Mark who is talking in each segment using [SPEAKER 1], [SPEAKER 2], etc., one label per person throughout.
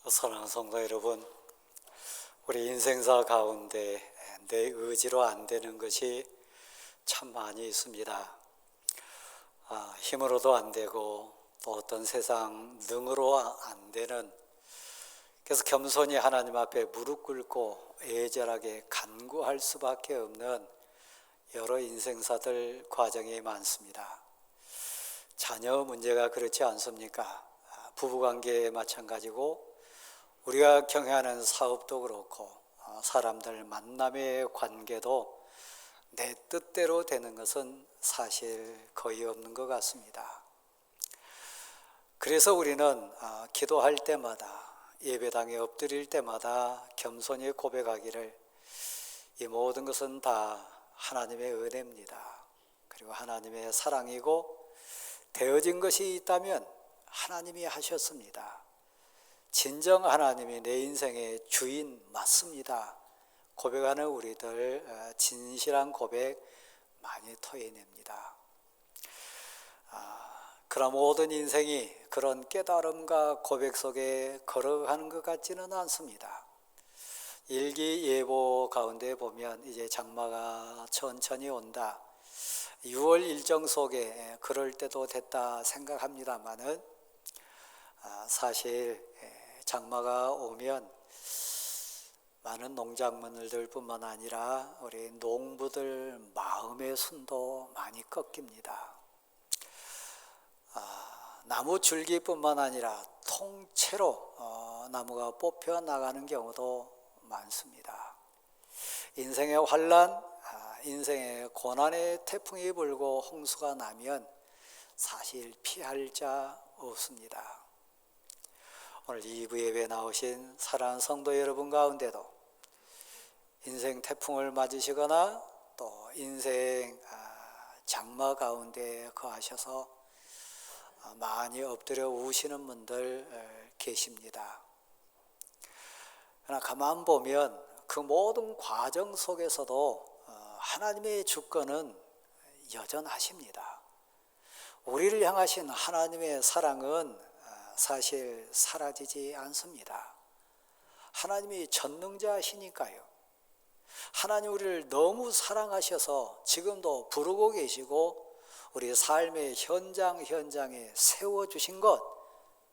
[SPEAKER 1] 사랑하는 성도 여러분, 우리 인생사 가운데 내 의지로 안 되는 것이 참 많이 있습니다. 힘으로도 안 되고 또 어떤 세상 능으로 안 되는, 그래서 겸손히 하나님 앞에 무릎 꿇고 애절하게 간구할 수밖에 없는 여러 인생사들 과정이 많습니다. 자녀 문제가 그렇지 않습니까? 부부관계에 마찬가지고 우리가 경영하는 사업도 그렇고 사람들 만남의 관계도 내 뜻대로 되는 것은 사실 거의 없는 것 같습니다. 그래서 우리는 기도할 때마다, 예배당에 엎드릴 때마다 겸손히 고백하기를, 이 모든 것은 다 하나님의 은혜입니다. 그리고 하나님의 사랑이고, 되어진 것이 있다면 하나님이 하셨습니다. 진정 하나님이 내 인생의 주인 맞습니다. 고백하는 우리들 진실한 고백 많이 토해냅니다. 그러나 모든 인생이 그런 깨달음과 고백 속에 걸어가는 것 같지는 않습니다. 일기예보 가운데 보면 이제 장마가 천천히 온다, 6월 일정 속에 그럴 때도 됐다 생각합니다마는 사실 장마가 오면 많은 농작물들 뿐만 아니라 우리 농부들 마음의 순도 많이 꺾입니다. 나무 줄기뿐만 아니라 통째로 나무가 뽑혀 나가는 경우도 많습니다. 인생의 환란, 인생의 고난의 태풍이 불고 홍수가 나면 사실 피할 자 없습니다. 오늘 2부 예배에 나오신 사랑하는 성도 여러분 가운데도 인생 태풍을 맞으시거나 또 인생 장마 가운데 거하셔서 많이 엎드려 우시는 분들 계십니다. 그러나 가만 보면 그 모든 과정 속에서도 하나님의 주권은 여전하십니다. 우리를 향하신 하나님의 사랑은 사실 사라지지 않습니다. 하나님이 전능자시니까요. 하나님 우리를 너무 사랑하셔서 지금도 부르고 계시고 우리 삶의 현장에 세워주신 것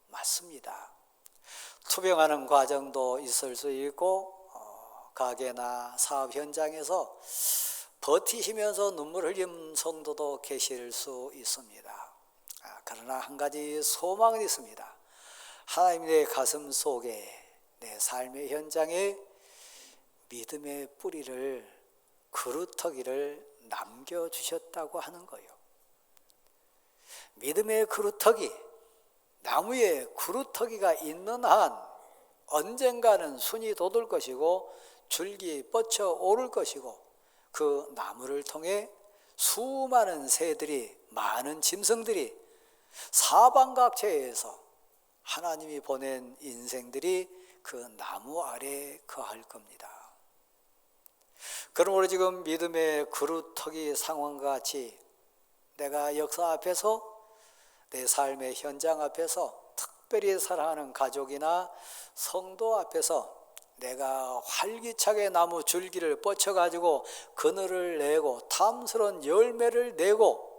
[SPEAKER 1] 맞습니다. 투병하는 과정도 있을 수 있고 가게나 사업 현장에서 버티시면서 눈물 흘린 성도도 계실 수 있습니다. 그러나 한 가지 소망은 있습니다. 하나님 내 가슴 속에, 내 삶의 현장에 믿음의 뿌리를, 그루터기를 남겨주셨다고 하는 거예요. 믿음의 그루터기, 나무에 그루터기가 있는 한 언젠가는 순이 돋을 것이고 줄기 뻗쳐 오를 것이고, 그 나무를 통해 수많은 새들이, 많은 짐승들이 사방각체에서 하나님이 보낸 인생들이 그 나무 아래에 거할 겁니다. 그럼 우리 지금 믿음의 그루터기 상황과 같이 내가 역사 앞에서, 내 삶의 현장 앞에서, 특별히 사랑하는 가족이나 성도 앞에서 내가 활기차게 나무 줄기를 뻗쳐가지고 그늘을 내고 탐스러운 열매를 내고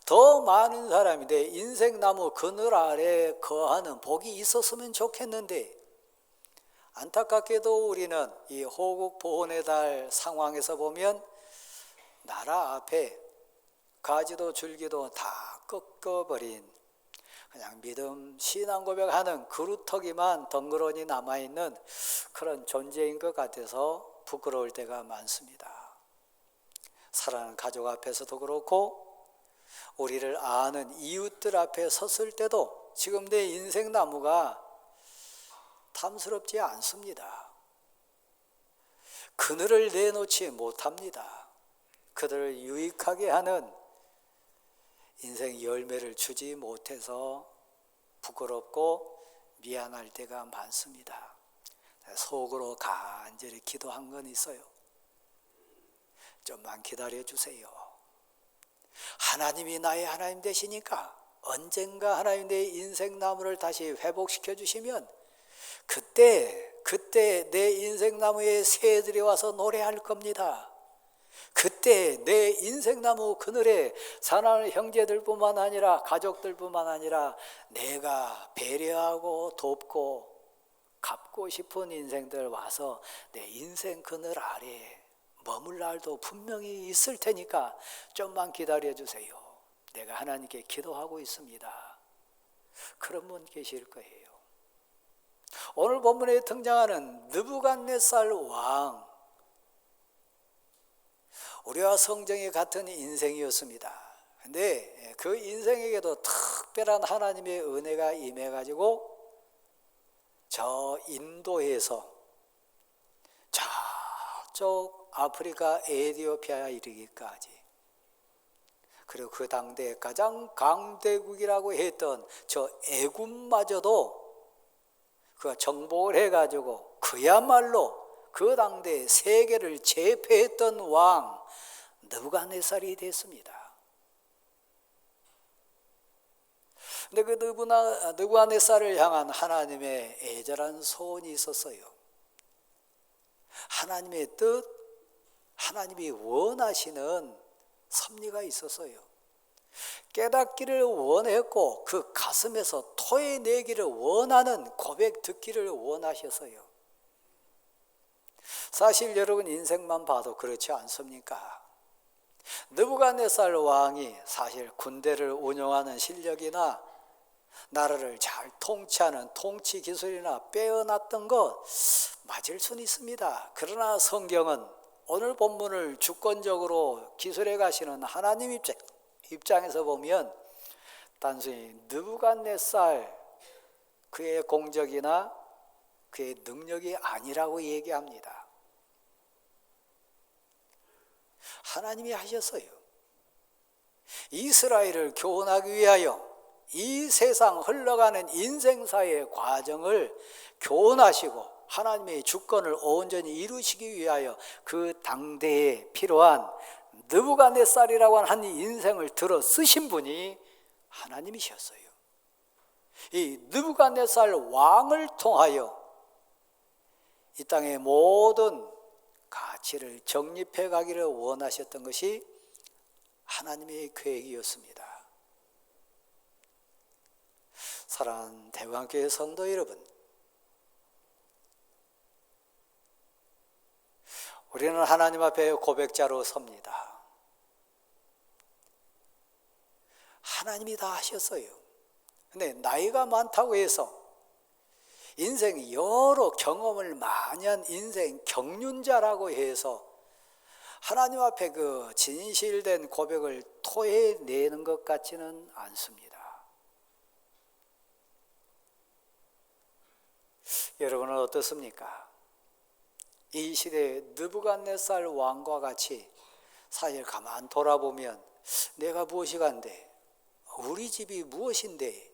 [SPEAKER 1] 더 많은 사람이 내 인생나무 그늘 아래 거하는 복이 있었으면 좋겠는데, 안타깝게도 우리는 이 호국 보훈의 달 상황에서 보면 나라 앞에 가지도 줄기도 다 꺾어버린, 그냥 믿음 신앙 고백하는 그루터기만 덩그러니 남아있는 그런 존재인 것 같아서 부끄러울 때가 많습니다. 사랑하는 가족 앞에서도 그렇고 우리를 아는 이웃들 앞에 섰을 때도 지금 내 인생 나무가 탐스럽지 않습니다. 그늘을 내놓지 못합니다. 그들을 유익하게 하는 인생 열매를 주지 못해서 부끄럽고 미안할 때가 많습니다. 속으로 간절히 기도한 건 있어요. 좀만 기다려 주세요. 하나님이 나의 하나님 되시니까 언젠가 하나님 내 인생 나무를 다시 회복시켜 주시면 그때 내 인생나무에 새들이 와서 노래할 겁니다. 그때 내 인생나무 그늘에 사랑하는 형제들뿐만 아니라 가족들뿐만 아니라 내가 배려하고 돕고 갚고 싶은 인생들 와서 내 인생 그늘 아래 머물 날도 분명히 있을 테니까 좀만 기다려 주세요. 내가 하나님께 기도하고 있습니다. 그런 분 계실 거예요. 오늘 본문에 등장하는 느부갓네살 왕, 우리와 성정이 같은 인생이었습니다. 근데 그 인생에게도 특별한 하나님의 은혜가 임해가지고 저 인도에서 저쪽 아프리카 에티오피아에 이르기까지, 그리고 그 당대 가장 강대국이라고 했던 저 애굽마저도 그 정복을 해가지고 그야말로 그 당대 세계를 제패했던 왕 느부갓네살이 됐습니다. 근데 그 느부갓네살을 향한 하나님의 애절한 소원이 있었어요. 하나님의 뜻, 하나님이 원하시는 섭리가 있었어요. 깨닫기를 원했고 그 가슴에서 토해내기를 원하는 고백 듣기를 원하셨어요. 사실 여러분 인생만 봐도 그렇지 않습니까? 느부갓네살 왕이 사실 군대를 운영하는 실력이나 나라를 잘 통치하는 통치 기술이나 빼어났던 것 맞을 수는 있습니다. 그러나 성경은 오늘 본문을 주권적으로 기술해 가시는 하나님 입장에서 보면 단순히 느부갓네살 그의 공적이나 그의 능력이 아니라고 얘기합니다. 하나님이 하셨어요. 이스라엘을 교훈하기 위하여 이 세상 흘러가는 인생사의 과정을 교훈하시고 하나님의 주권을 온전히 이루시기 위하여 그 당대에 필요한 느부갓네살이라고 하는 한 인생을 들어 쓰신 분이 하나님이셨어요. 이 느부갓네살 왕을 통하여 이 땅의 모든 가치를 정립해 가기를 원하셨던 것이 하나님의 계획이었습니다. 사랑하는 대광교회 성도 여러분, 우리는 하나님 앞에 고백자로 섭니다. 하나님이 다 하셨어요. 근데 나이가 많다고 해서 인생 여러 경험을 많이 한 인생 경륜자라고 해서 하나님 앞에 그 진실된 고백을 토해내는 것 같지는 않습니다. 여러분은 어떻습니까? 이 시대의 느부갓네살 왕과 같이 사실 가만 돌아보면 내가 무엇이 간데, 우리 집이 무엇인데,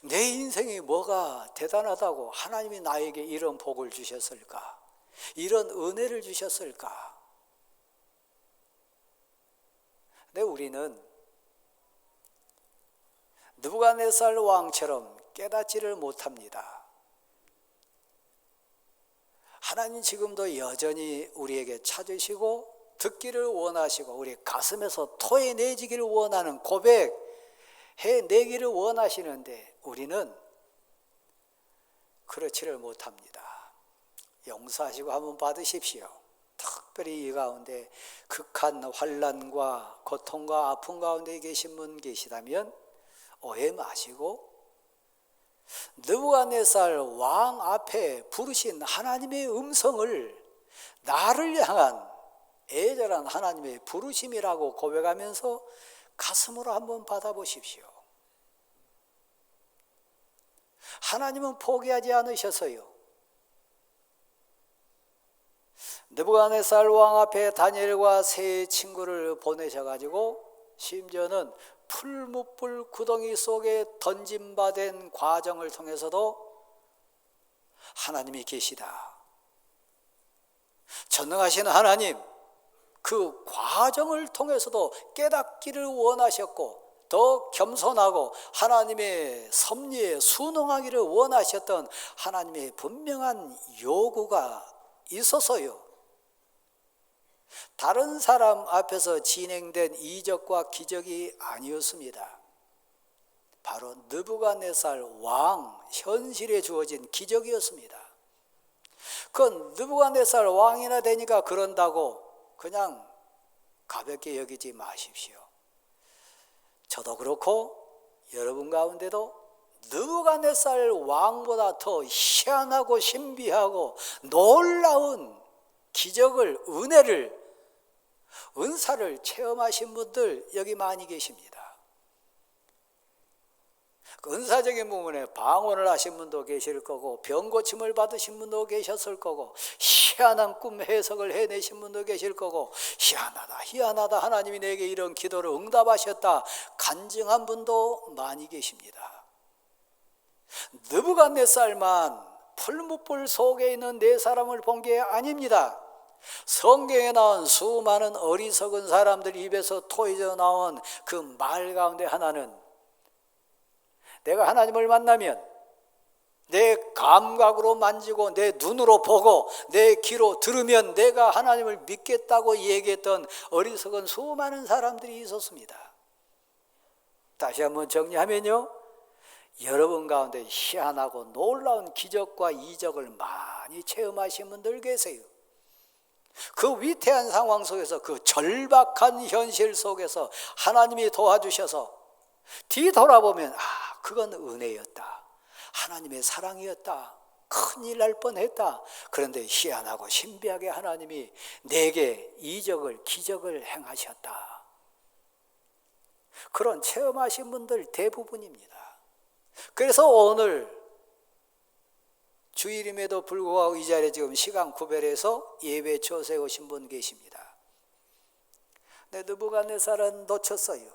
[SPEAKER 1] 내 인생이 뭐가 대단하다고 하나님이 나에게 이런 복을 주셨을까? 이런 은혜를 주셨을까? 근데 우리는 느부갓네살 왕처럼 깨닫지를 못합니다. 하나님 지금도 여전히 우리에게 찾으시고 듣기를 원하시고 우리 가슴에서 토해내지기를 원하는 고백 해내기를 원하시는데 우리는 그렇지를 못합니다. 용서하시고 한번 받으십시오. 특별히 이 가운데 극한 환난과 고통과 아픔 가운데 계신 분 계시다면 오해 마시고 느부갓네살 왕 앞에 부르신 하나님의 음성을 나를 향한 애절한 하나님의 부르심이라고 고백하면서 가슴으로 한번 받아보십시오. 하나님은 포기하지 않으셨어요. 느부갓네살 왕 앞에 다니엘과 세 친구를 보내셔가지고 심지어는 풀무불 구덩이 속에 던짐받은 과정을 통해서도 하나님이 계시다. 전능하신 하나님, 그 과정을 통해서도 깨닫기를 원하셨고 더 겸손하고 하나님의 섭리에 순응하기를 원하셨던 하나님의 분명한 요구가 있어서요. 다른 사람 앞에서 진행된 이적과 기적이 아니었습니다. 바로 느부갓네살 왕 현실에 주어진 기적이었습니다. 그건 느부갓네살 왕이나 되니까 그런다고 그냥 가볍게 여기지 마십시오. 저도 그렇고 여러분 가운데도 느부갓네살 왕보다 더 희한하고 신비하고 놀라운 기적을, 은사를 체험하신 분들 여기 많이 계십니다. 은사적인 부분에 방언을 하신 분도 계실 거고, 병 고침을 받으신 분도 계셨을 거고, 희한한 꿈 해석을 해내신 분도 계실 거고, 희한하다 하나님이 내게 이런 기도를 응답하셨다 간증한 분도 많이 계십니다. 느부갓네살만 풀무불 속에 있는 네 사람을 본 게 아닙니다. 성경에 나온 수많은 어리석은 사람들 입에서 토해져 나온 그 말 가운데 하나는, 내가 하나님을 만나면 내 감각으로 만지고 내 눈으로 보고 내 귀로 들으면 내가 하나님을 믿겠다고 얘기했던 어리석은 수많은 사람들이 있었습니다. 다시 한번 정리하면요, 여러분 가운데 희한하고 놀라운 기적과 이적을 많이 체험하신 분들 계세요. 그 위태한 상황 속에서, 그 절박한 현실 속에서 하나님이 도와주셔서 뒤돌아보면 그건 은혜였다, 하나님의 사랑이었다, 큰일 날 뻔했다. 그런데 희한하고 신비하게 하나님이 내게 이적을, 기적을 행하셨다. 그런 체험하신 분들 대부분입니다. 그래서 오늘 주일임에도 불구하고 이 자리에 지금 시간 구별해서 예배 초소에 오신 분 계십니다. 느부갓네살은 놓쳤어요.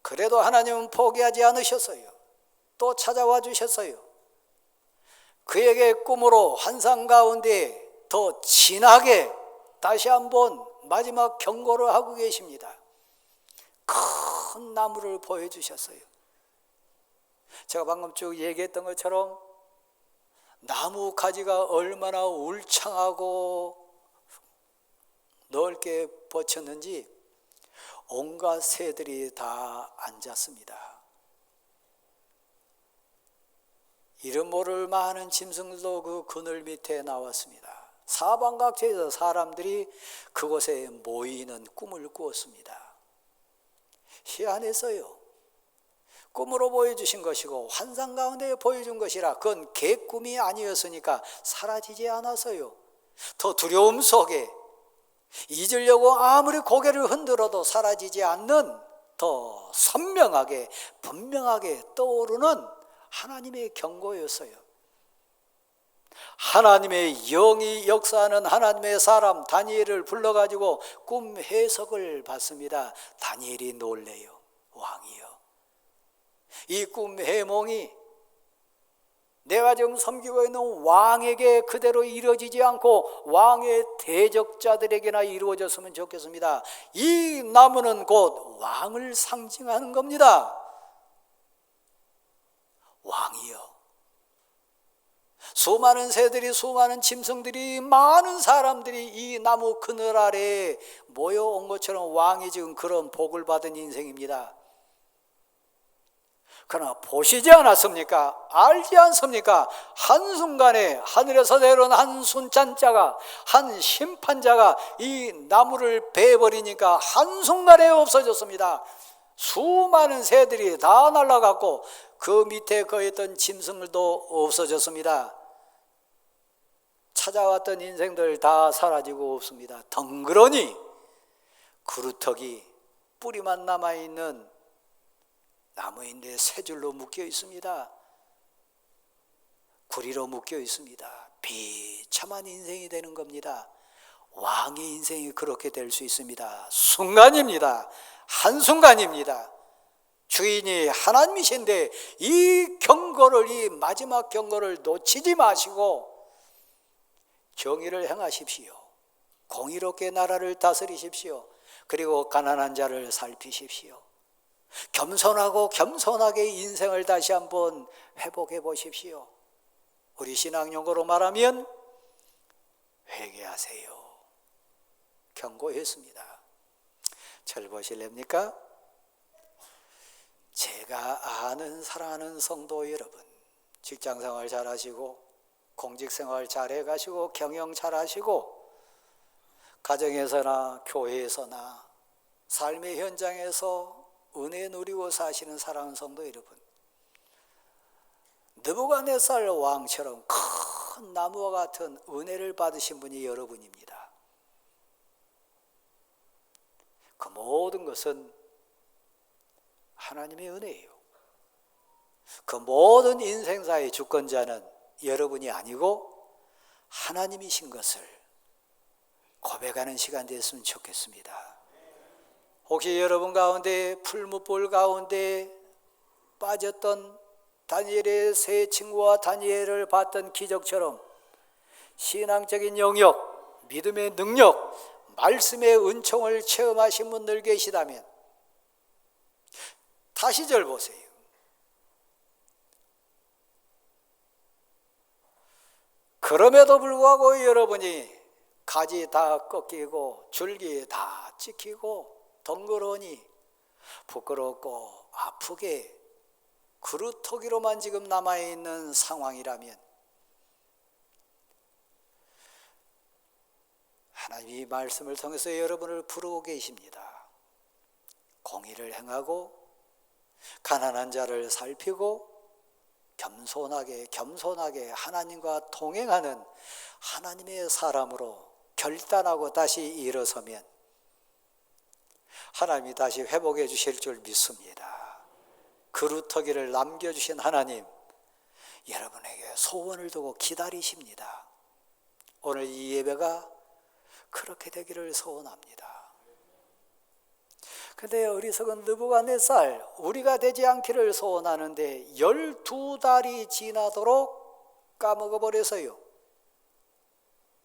[SPEAKER 1] 그래도 하나님은 포기하지 않으셨어요. 또 찾아와 주셨어요. 그에게 꿈으로 환상 가운데 더 진하게 다시 한번 마지막 경고를 하고 계십니다. 큰 나무를 보여주셨어요. 제가 방금 쭉 얘기했던 것처럼 나무 가지가 얼마나 울창하고 넓게 뻗쳤는지 온갖 새들이 다 앉았습니다. 이름 모를 많은 짐승들도 그 그늘 밑에 나왔습니다. 사방각지에서 사람들이 그곳에 모이는 꿈을 꾸었습니다. 희한했어요. 꿈으로 보여주신 것이고 환상 가운데 보여준 것이라 그건 개꿈이 아니었으니까 사라지지 않았어요. 더 두려움 속에 잊으려고 아무리 고개를 흔들어도 사라지지 않는, 더 선명하게 분명하게 떠오르는 하나님의 경고였어요. 하나님의 영이 역사하는 하나님의 사람 다니엘을 불러가지고 꿈 해석을 받습니다. 다니엘이 놀래요. 왕이요, 이 꿈 해몽이 내가 지금 섬기고 있는 왕에게 그대로 이루어지지 않고 왕의 대적자들에게나 이루어졌으면 좋겠습니다. 이 나무는 곧 왕을 상징하는 겁니다. 왕이요, 수많은 새들이, 수많은 짐승들이, 많은 사람들이 이 나무 그늘 아래에 모여온 것처럼 왕이 지금 그런 복을 받은 인생입니다. 그러나 보시지 않았습니까? 알지 않습니까? 한순간에 하늘에서 내려온 한 순찬자가, 한 심판자가 이 나무를 베어버리니까 한순간에 없어졌습니다. 수많은 새들이 다 날아갔고 그 밑에 거했던 짐승들도 없어졌습니다. 찾아왔던 인생들 다 사라지고 없습니다. 덩그러니 그루터기 뿌리만 남아있는 나무인데 세 줄로 묶여 있습니다. 구리로 묶여 있습니다. 비참한 인생이 되는 겁니다. 왕의 인생이 그렇게 될 수 있습니다. 순간입니다. 한순간입니다. 주인이 하나님이신데 이 경고를, 이 마지막 경고를 놓치지 마시고 정의를 행하십시오. 공의롭게 나라를 다스리십시오. 그리고 가난한 자를 살피십시오. 겸손하고 겸손하게 인생을 다시 한번 회복해 보십시오. 우리 신앙용어로 말하면 회개하세요. 경고했습니다. 절 보실랍니까? 제가 아는 사랑하는 성도 여러분, 직장생활 잘하시고 공직생활 잘해가시고 경영 잘하시고 가정에서나 교회에서나 삶의 현장에서 은혜 누리고 사시는 사랑하는 성도 여러분, 느부갓네살 왕처럼 큰 나무와 같은 은혜를 받으신 분이 여러분입니다. 그 모든 것은 하나님의 은혜예요. 그 모든 인생사의 주권자는 여러분이 아니고 하나님이신 것을 고백하는 시간 됐으면 좋겠습니다. 혹시 여러분 가운데 풀무불 가운데 빠졌던 다니엘의 세 친구와 다니엘을 봤던 기적처럼 신앙적인 영역, 믿음의 능력, 말씀의 은총을 체험하신 분들 계시다면 다시 절 보세요. 그럼에도 불구하고 여러분이 가지 다 꺾이고 줄기 다 찍히고 덩그러니 부끄럽고 아프게 그루터기로만 지금 남아있는 상황이라면 하나님이 말씀을 통해서 여러분을 부르고 계십니다. 공의를 행하고 가난한 자를 살피고 겸손하게 하나님과 동행하는 하나님의 사람으로 결단하고 다시 일어서면 하나님이 다시 회복해 주실 줄 믿습니다. 그루터기를 남겨주신 하나님, 여러분에게 소원을 두고 기다리십니다. 오늘 이 예배가 그렇게 되기를 소원합니다. 근데 어리석은 느부갓네살, 우리가 되지 않기를 소원하는데 12달이 지나도록 까먹어버려서요,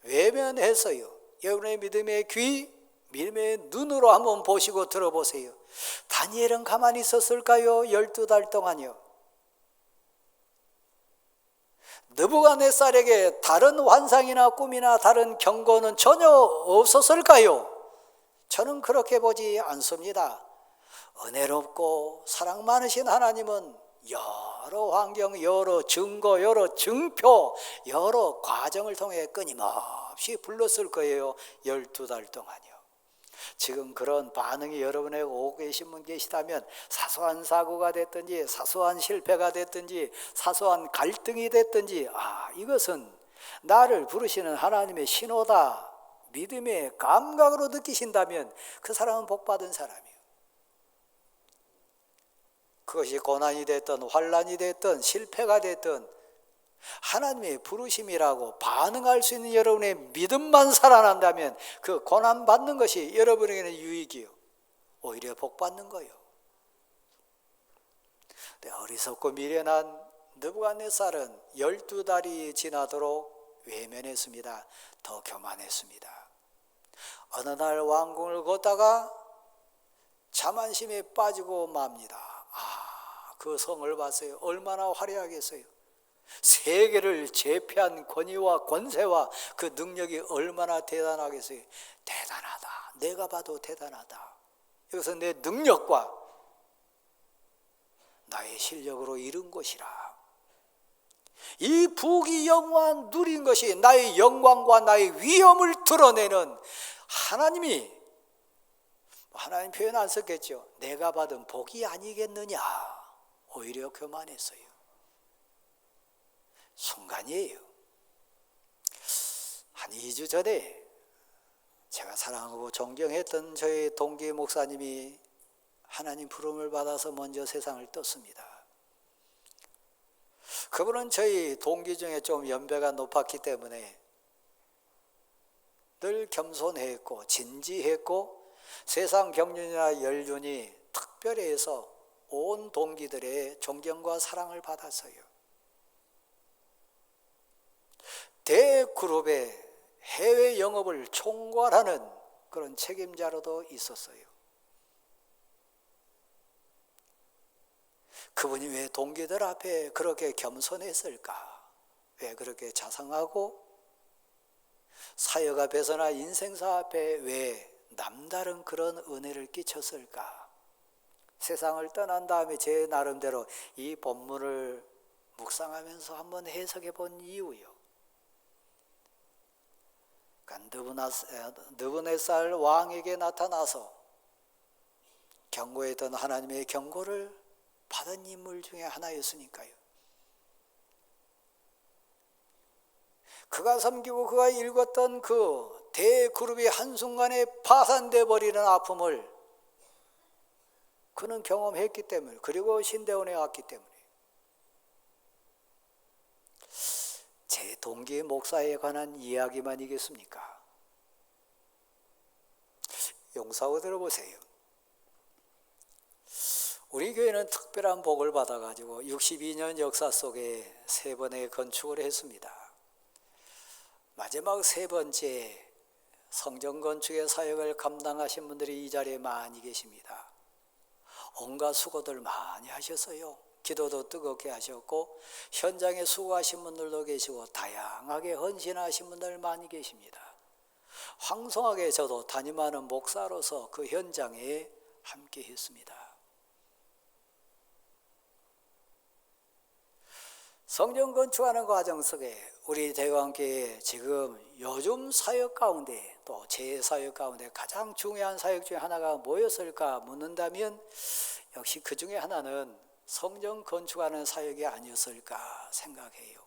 [SPEAKER 1] 외면했어요. 여러분의 믿음의 귀, 믿음의 눈으로 한번 보시고 들어보세요. 다니엘은 가만히 있었을까요? 12달 동안요. 느부갓네살에게 다른 환상이나 꿈이나 다른 경고는 전혀 없었을까요? 저는 그렇게 보지 않습니다. 은혜롭고 사랑 많으신 하나님은 여러 환경, 여러 증거, 여러 증표, 여러 과정을 통해 끊임없이 불렀을 거예요. 12달 동안요. 지금 그런 반응이 여러분에게 오고 계신 분 계시다면 사소한 사고가 됐든지 사소한 실패가 됐든지 사소한 갈등이 됐든지 이것은 나를 부르시는 하나님의 신호다, 믿음의 감각으로 느끼신다면 그 사람은 복받은 사람이에요. 그것이 고난이 됐든 환난이 됐든 실패가 됐든 하나님의 부르심이라고 반응할 수 있는 여러분의 믿음만 살아난다면 그 고난받는 것이 여러분에게는 유익이요, 오히려 복받는 거예요. 어리석고 미련한 느부갓네살은 12달이 지나도록 외면했습니다. 더 교만했습니다. 어느 날 왕궁을 걷다가 자만심에 빠지고 맙니다. 그 성을 봤어요. 얼마나 화려하겠어요. 세계를 제패한 권위와 권세와 그 능력이 얼마나 대단하겠어요. 대단하다. 내가 봐도 대단하다. 여기서 내 능력과 나의 실력으로 이룬 것이라. 이 부귀 영화 누린 것이 나의 영광과 나의 위엄을 드러내는 하나님 표현 안 썼겠죠. 내가 받은 복이 아니겠느냐. 오히려 교만했어요. 순간이에요. 한 2주 전에 제가 사랑하고 존경했던 저희 동기 목사님이 하나님 부름을 받아서 먼저 세상을 떴습니다. 그분은 저희 동기 중에 좀 연배가 높았기 때문에 늘 겸손했고 진지했고 세상 경륜이나 연륜이 특별히 해서 온 동기들의 존경과 사랑을 받았어요. 대그룹의 해외 영업을 총괄하는 그런 책임자로도 있었어요. 그분이 왜 동기들 앞에 그렇게 겸손했을까? 왜 그렇게 자상하고 사역 앞에서나 인생사 앞에 왜 남다른 그런 은혜를 끼쳤을까? 세상을 떠난 다음에 제 나름대로 이 본문을 묵상하면서 한번 해석해 본 이유요. 그러니까 느부갓네살 왕에게 나타나서 경고했던 하나님의 경고를 받은 인물 중에 하나였으니까요. 그가 섬기고 그가 읽었던 그 대그룹이 한순간에 파산돼 버리는 아픔을 그는 경험했기 때문에, 그리고 신대원에 왔기 때문에 제 동기 목사에 관한 이야기만이겠습니까? 용서하고 들어보세요. 우리 교회는 특별한 복을 받아가지고 62년 역사 속에 3번의 건축을 했습니다. 마지막 3번째 성전 건축의 사역을 감당하신 분들이 이 자리에 많이 계십니다. 온갖 수고들 많이 하셨어요. 기도도 뜨겁게 하셨고 현장에 수고하신 분들도 계시고 다양하게 헌신하신 분들 많이 계십니다. 황송하게 저도 담임하는 목사로서 그 현장에 함께 했습니다. 성전 건축하는 과정 속에 우리 대광교회 지금 요즘 사역 가운데 또 제 사역 가운데 가장 중요한 사역 중에 하나가 뭐였을까 묻는다면 역시 그 중에 하나는 성전 건축하는 사역이 아니었을까 생각해요.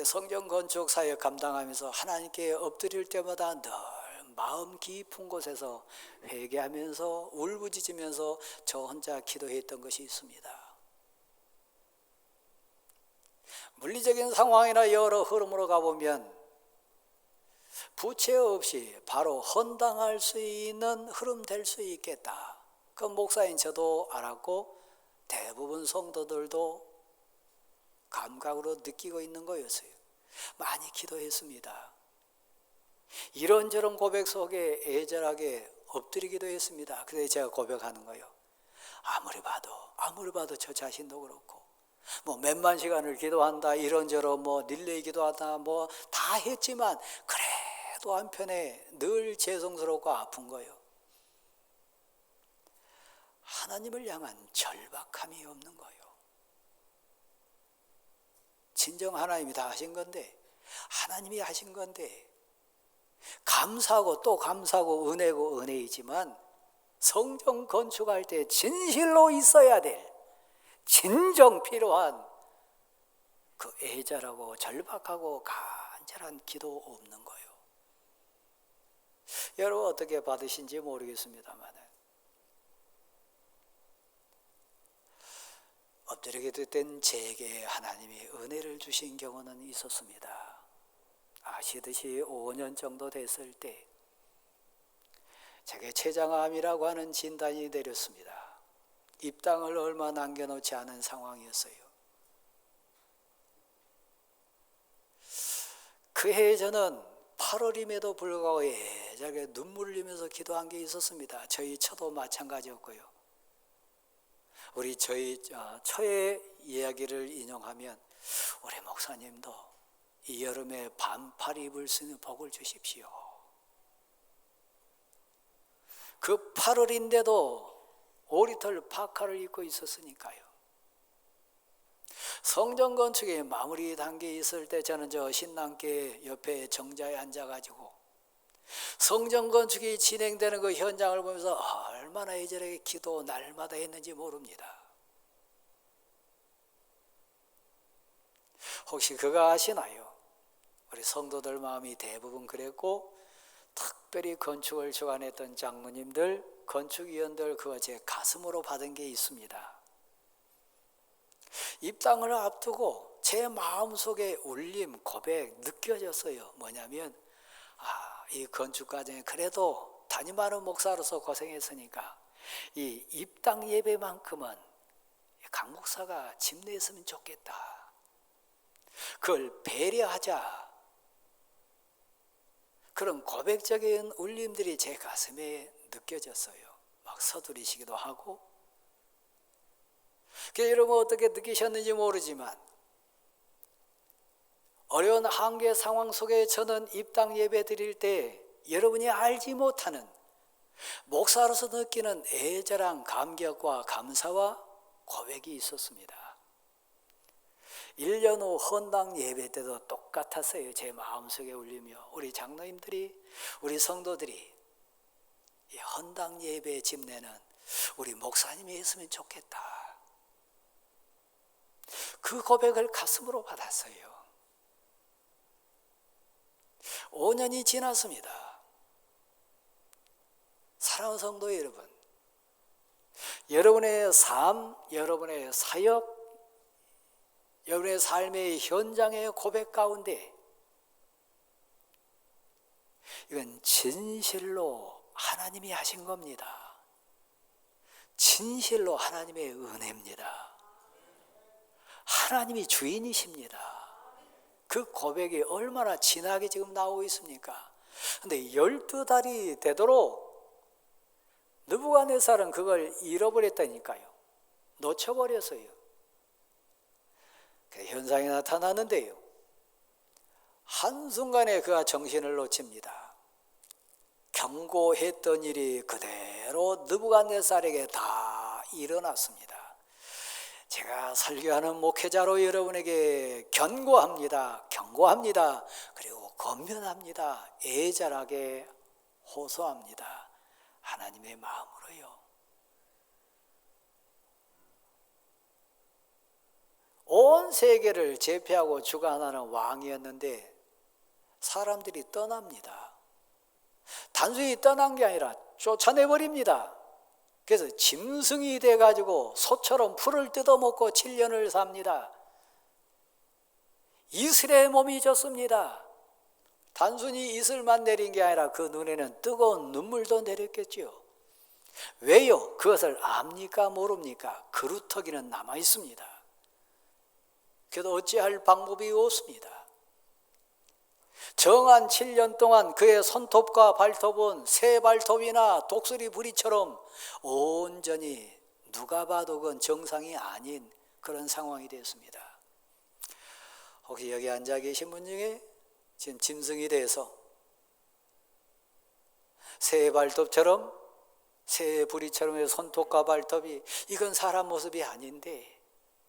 [SPEAKER 1] 성전 건축 사역 감당하면서 하나님께 엎드릴 때마다 늘 마음 깊은 곳에서 회개하면서 울부짖으면서 저 혼자 기도했던 것이 있습니다. 물리적인 상황이나 여러 흐름으로 가보면 부채 없이 바로 헌당할 수 있는 흐름 될 수 있겠다. 그 목사인 저도 알았고 대부분 성도들도 감각으로 느끼고 있는 거였어요. 많이 기도했습니다. 이런저런 고백 속에 애절하게 엎드리기도 했습니다. 그래서 제가 고백하는 거예요. 아무리 봐도 저 자신도 그렇고 뭐 몇만 시간을 기도한다, 이런저런 뭐 릴레이 기도한다, 뭐 다 했지만 그래도 한편에 늘 죄송스럽고 아픈 거예요. 하나님을 향한 절박함이 없는 거예요. 진정 하나님이 다 하신 건데, 하나님이 하신 건데 감사하고 또 감사하고 은혜고 은혜이지만 성전 건축할 때 진실로 있어야 될 진정 필요한 그 애절하고 절박하고 간절한 기도 없는 거예요. 여러분 어떻게 받으신지 모르겠습니다만 엎드리게 된 제게 하나님이 은혜를 주신 경우는 있었습니다. 아시듯이 5년 정도 됐을 때 제게 췌장암이라고 하는 진단이 내렸습니다. 입당을 얼마 남겨놓지 않은 상황이었어요. 그 해에 저는 8월임에도 불구하고 애절하게 눈물 흘리면서 기도한 게 있었습니다. 저희 처도 마찬가지였고요. 저희 처의 이야기를 인용하면 우리 목사님도 이 여름에 반팔 입을 수 있는 복을 주십시오. 그 8월인데도 오리털 파카를 입고 있었으니까요. 성전 건축이 마무리 단계에 있을 때 저는 저 신랑께 옆에 정자에 앉아가지고 성전 건축이 진행되는 그 현장을 보면서 얼마나 애절하게 기도 날마다 했는지 모릅니다. 혹시 그거 아시나요? 우리 성도들 마음이 대부분 그랬고 특별히 건축을 주관했던 장로님들, 건축위원들 그거 제 가슴으로 받은 게 있습니다. 입당을 앞두고 제 마음속에 울림, 고백 느껴졌어요. 뭐냐면 이 건축 과정에 그래도 담임하는 목사로서 고생했으니까 이 입당 예배만큼은 강 목사가 집내했으면 좋겠다. 그걸 배려하자. 그런 고백적인 울림들이 제 가슴에 느껴졌어요. 막 서두르시기도 하고. 여러분 어떻게 느끼셨는지 모르지만 어려운 한계 상황 속에 저는 입당 예배 드릴 때 여러분이 알지 못하는 목사로서 느끼는 애절한 감격과 감사와 고백이 있었습니다. 1년 후 헌당 예배 때도 똑같았어요. 제 마음속에 울리며 우리 장로님들이, 우리 성도들이 이 헌당 예배 집내는 우리 목사님이 했으면 좋겠다. 그 고백을 가슴으로 받았어요. 5년이 지났습니다. 사랑하는 성도 여러분, 여러분의 삶, 여러분의 사역, 여러분의 삶의 현장의 고백 가운데 이건 진실로 하나님이 하신 겁니다. 진실로 하나님의 은혜입니다. 하나님이 주인이십니다. 그 고백이 얼마나 진하게 지금 나오고 있습니까? 그런데 12달이 되도록 느부갓네살은 그걸 잃어버렸다니까요. 놓쳐버렸어요. 그 현상이 나타나는데요, 한순간에 그가 정신을 놓칩니다. 경고했던 일이 그대로 느부갓네살에게 다 일어났습니다. 제가 설교하는 목회자로 여러분에게 경고합니다. 그리고 권면합니다. 애절하게 호소합니다. 하나님의 마음으로요. 온 세계를 제패하고 주관하는 왕이었는데 사람들이 떠납니다. 단순히 떠난 게 아니라 쫓아내버립니다. 그래서 짐승이 돼가지고 소처럼 풀을 뜯어먹고 7년을 삽니다. 이슬의 몸이 졌습니다. 단순히 이슬만 내린 게 아니라 그 눈에는 뜨거운 눈물도 내렸겠지요. 왜요? 그것을 압니까 모릅니까? 그루터기는 남아 있습니다. 그래도 어찌할 방법이 없습니다. 정한 7년 동안 그의 손톱과 발톱은 새 발톱이나 독수리 부리처럼 온전히 누가 봐도 그건 정상이 아닌 그런 상황이 됐습니다. 혹시 여기 앉아 계신 분 중에 지금 짐승이 돼서 새 발톱처럼, 새 부리처럼의 손톱과 발톱이, 이건 사람 모습이 아닌데,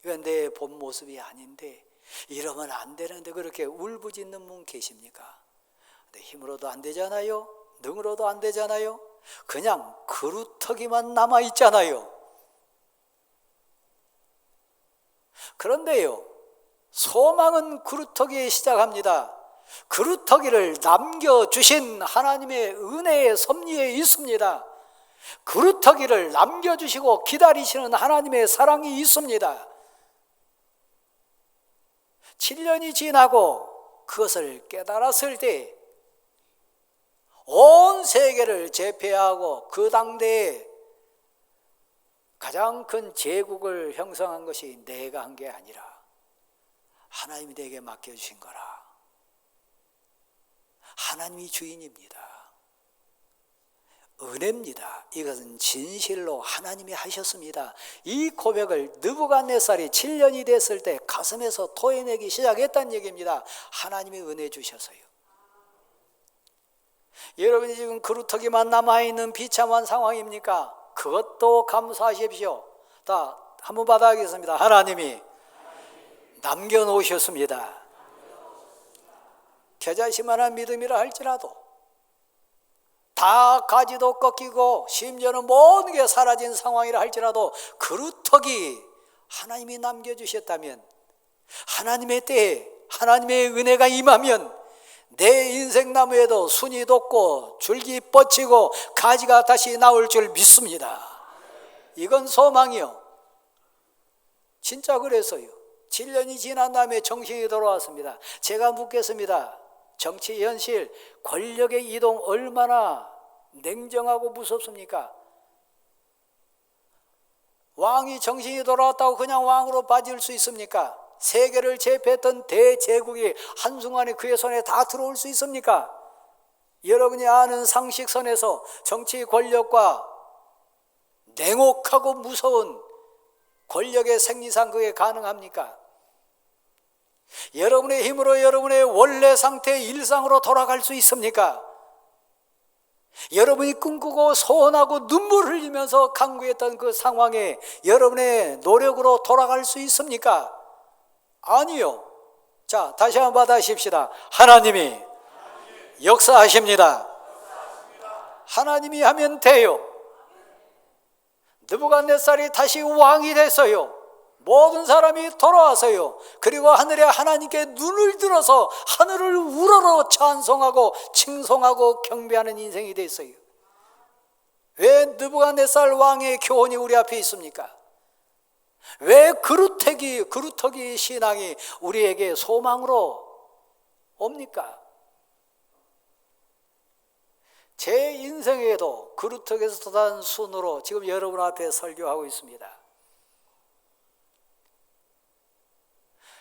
[SPEAKER 1] 이건 내 본 모습이 아닌데, 이러면 안 되는데 그렇게 울부짖는 분 계십니까? 내 힘으로도 안 되잖아요. 능으로도 안 되잖아요. 그냥 그루터기만 남아 있잖아요. 그런데요, 소망은 그루터기에 시작합니다. 그루터기를 남겨주신 하나님의 은혜의 섭리에 있습니다. 그루터기를 남겨주시고 기다리시는 하나님의 사랑이 있습니다. 7년이 지나고 그것을 깨달았을 때 온 세계를 제패하고 그 당대에 가장 큰 제국을 형성한 것이 내가 한 게 아니라 하나님이 내게 맡겨주신 거라. 하나님이 주인입니다. 은혜입니다. 이것은 진실로 하나님이 하셨습니다. 이 고백을 느부갓네살이 7년이 됐을 때 가슴에서 토해내기 시작했다는 얘기입니다. 하나님이 은혜 주셔서요. 여러분이 지금 그루터기만 남아있는 비참한 상황입니까? 그것도 감사하십시오. 다 한번 받아가겠습니다. 하나님이 남겨놓으셨습니다. 겨자씨만한 믿음이라 할지라도 다 가지도 꺾이고 심지어는 모든 게 사라진 상황이라 할지라도 그루터기 하나님이 남겨주셨다면, 하나님의 때에 하나님의 은혜가 임하면 내 인생 나무에도 순이 돋고 줄기 뻗치고 가지가 다시 나올 줄 믿습니다. 이건 소망이요. 진짜 그래서요. 7년이 지난 다음에 정신이 돌아왔습니다. 제가 묻겠습니다. 정치 현실, 권력의 이동 얼마나 냉정하고 무섭습니까? 왕이 정신이 돌아왔다고 그냥 왕으로 빠질 수 있습니까? 세계를 제패했던 대제국이 한순간에 그의 손에 다 들어올 수 있습니까? 여러분이 아는 상식선에서 정치 권력과 냉혹하고 무서운 권력의 생리상 그게 가능합니까? 여러분의 힘으로 여러분의 원래 상태의 일상으로 돌아갈 수 있습니까? 여러분이 꿈꾸고 소원하고 눈물 흘리면서 간구했던 그 상황에 여러분의 노력으로 돌아갈 수 있습니까? 아니요. 자, 다시 한번 받아십시다. 하나님이 역사하십니다. 하나님이 하면 돼요. 느부갓네살이 다시 왕이 됐어요. 모든 사람이 돌아와서요. 그리고 하늘에 하나님께 눈을 들어서 하늘을 우러러 찬송하고 칭송하고 경배하는 인생이 됐어요. 왜 느부갓네살 왕의 교훈이 우리 앞에 있습니까? 왜 그루터기 신앙이 우리에게 소망으로 옵니까? 제 인생에도 그루터기에서 돋아난 순으로 지금 여러분 앞에 설교하고 있습니다.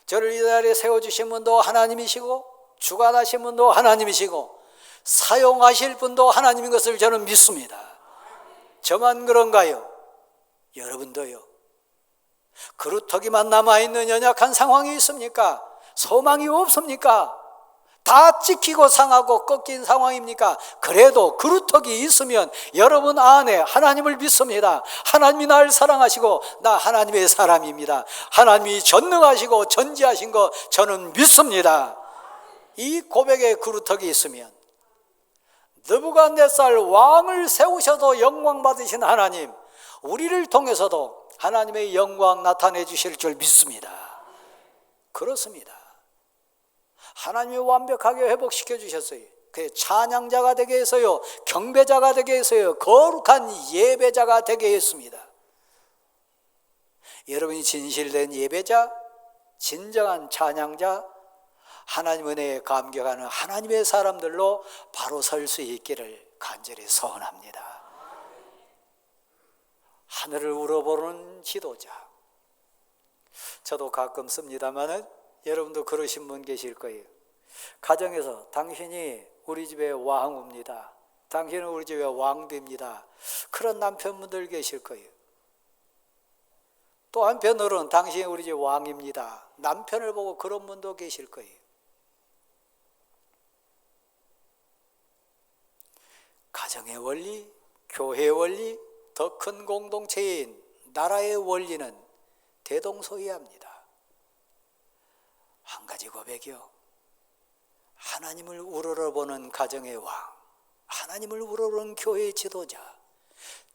[SPEAKER 1] 저를 이 자리에 세워주신 분도 하나님이시고 주관하신 분도 하나님이시고 사용하실 분도 하나님인 것을 저는 믿습니다. 저만 그런가요? 여러분도요. 그루터기만 남아있는 연약한 상황이 있습니까? 소망이 없습니까? 다 찍히고 상하고 꺾인 상황입니까? 그래도 그루터기 있으면 여러분 안에 하나님을 믿습니다. 하나님이 나를 사랑하시고 나 하나님의 사람입니다. 하나님이 전능하시고 전지하신 거 저는 믿습니다. 이 고백에 그루터기 있으면 느부갓네살 왕을 세우셔도 영광 받으신 하나님, 우리를 통해서도 하나님의 영광 나타내 주실 줄 믿습니다. 그렇습니다. 하나님이 완벽하게 회복시켜 주셨어요. 그 찬양자가 되게 해서요, 경배자가 되게 해서요, 거룩한 예배자가 되게 했습니다. 여러분이 진실된 예배자, 진정한 찬양자, 하나님 은혜에 감격하는 하나님의 사람들로 바로 설 수 있기를 간절히 소원합니다. 하늘을 우러보는 지도자. 저도 가끔 씁니다마는 여러분도 그러신 분 계실 거예요. 가정에서 당신이 우리 집의 왕후입니다. 당신은 우리 집의 왕비입니다. 그런 남편분들 계실 거예요. 또 한편으로는 당신이 우리 집 왕입니다. 남편을 보고 그런 분도 계실 거예요. 가정의 원리, 교회의 원리, 더 큰 공동체인 나라의 원리는 대동소이합니다. 한 가지 고백이요. 하나님을 우러러보는 가정의 왕, 하나님을 우러러보는 교회의 지도자,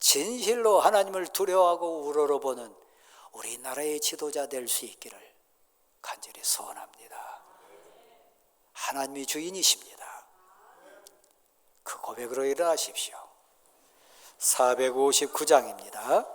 [SPEAKER 1] 진실로 하나님을 두려워하고 우러러보는 우리나라의 지도자 될 수 있기를 간절히 소원합니다. 하나님이 주인이십니다. 그 고백으로 일어나십시오. 459장입니다.